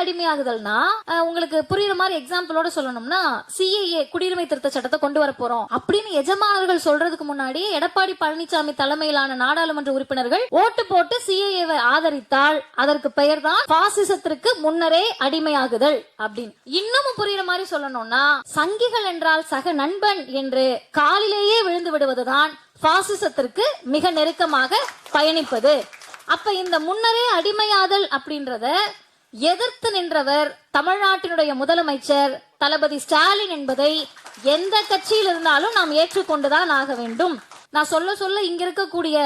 அடிமையாகுதல்னா உங்களுக்கு புரியுற மாதிரி எக்ஸாம்பிளோட சொல்லணும்னா சிஏஏ குடியுரிமை திருத்த சட்டத்தை கொண்டு வர போறோம் அப்படின்னு எஜமானர்கள் சொல்றதுக்கு முன்னாடி எடப்பாடி பழனிசாமி தலைமையிலான நாடாளுமன்ற உறுப்பினர்கள் ஓட்டு போட்டு சிஏஏவை ஆதரித்தால் அதற்கு பெயர் தான் பாசிசத்திற்கு முன்னரே அடிமையாகுதல் அப்படின்னு. இன்னமும் புரியுற மாதிரி சொல்லணும்னா சங்கிகள் என்றால் சக நண்பன் என்று காலிலேயே விழுந்து விடுவதுதான் பாசிசத்திற்கு மிக நெருக்கமாக பயணிப்பது. அப்ப இந்த முன்னரே அடிமையாதல் அப்படின்றத எதிர்த்து நின்றவர் தமிழ்நாட்டினுடைய முதலமைச்சர் தளபதி ஸ்டாலின் என்பதை எந்த கட்சியில் இருந்தாலும் நாம் ஏற்றுக்கொண்டுதான் ஆக வேண்டும். நான் சொல்ல சொல்ல இங்க இருக்கக்கூடிய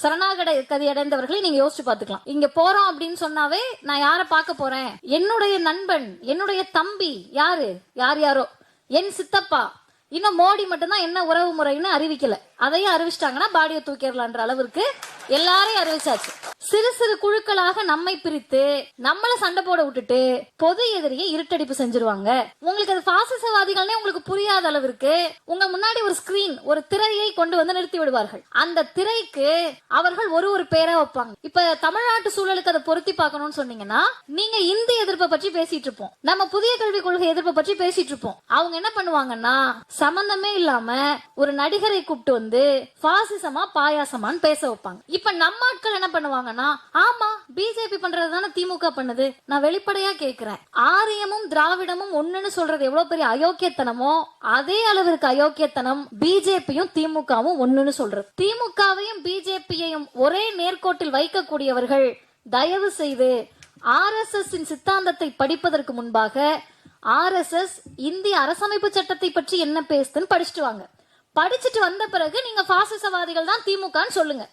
சரணாகதி அடைந்தவர்களை நீங்க யோசிச்சு பாத்துக்கலாம். இங்க போறோம் அப்படின்னு சொன்னாவே நான் யார பார்க்க போறேன், என்னுடைய நண்பன், என்னுடைய தம்பி, யாரோ என் சித்தப்பா, இன்னும் மோடி மட்டும்தான் என்ன உறவு முறைன்னு அறிவிக்கல. அதையும் அறிவிச்சிட்டாங்கன்னா பாடியை தூக்கிடலான்ற அளவிற்கு எல்லாரையும் அறிவிச்சாச்சு. சிறு சிறு குழுக்களாக நம்மை பிரித்து நம்மள சண்டை போட விட்டுட்டு பொது எதிரியை இருட்டடிப்பு செஞ்சிருவாங்க. உங்களுக்கு அது பாசிசவாதிகள்னே உங்களுக்கு புரியாத அளவிற்கு உங்க முன்னாடி ஒரு ஸ்கிரீன், ஒரு திரையை கொண்டு வந்து நிறுத்தி விடுவார்கள். அந்த திரைக்கு அவர்கள் ஒரு பேரை வைப்பாங்க. இப்ப தமிழ்நாட்டு சூழலுக்கு அதை பொருத்தி பார்க்கணும்னு சொன்னீங்கன்னா நீங்க இந்தி எதிர்ப்பை பற்றி பேசிட்டு இருப்போம், நம்ம புதிய கல்விக் கொள்கை எதிர்ப்பை பற்றி பேசிட்டு இருப்போம். அவங்க என்ன பண்ணுவாங்கன்னா சம்பந்தமே இல்லாம ஒரு நடிகரை கூப்பிட்டு வந்து பாசிசமா பாயாசமான்னு பேச வைப்பாங்க. இப்ப நம்ம ஆட்கள் என்ன பண்ணுவாங்கன்னா ஆமா பிஜேபி பண்றதுதானே திமுக பண்ணுது. நான் வெளிப்படையா கேக்குறேன், ஆரியமும் திராவிடமும் ஒண்ணுன்னு சொல்றது எவ்வளவு பெரிய அயோக்கியத்தனமோ அதே அளவிற்கு அயோக்கியத்தனம் பிஜேபியும் திமுகவும் ஒண்ணுன்னு சொல்றது. திமுகவையும் பிஜேபியையும் ஒரே நேர்கோட்டில் வைக்கக்கூடியவர்கள் தயவு செய்து RSS சித்தாந்தத்தை படிப்பதற்கு முன்பாக RSS இந்திய அரசமைப்பு சட்டத்தை பற்றி என்ன பேசுதுன்னு படிச்சுட்டு வாங்க. படிச்சுட்டு வந்த பிறகு நீங்க பாசிசவாதிகள் தான் திமுகன்னு சொல்லுங்க.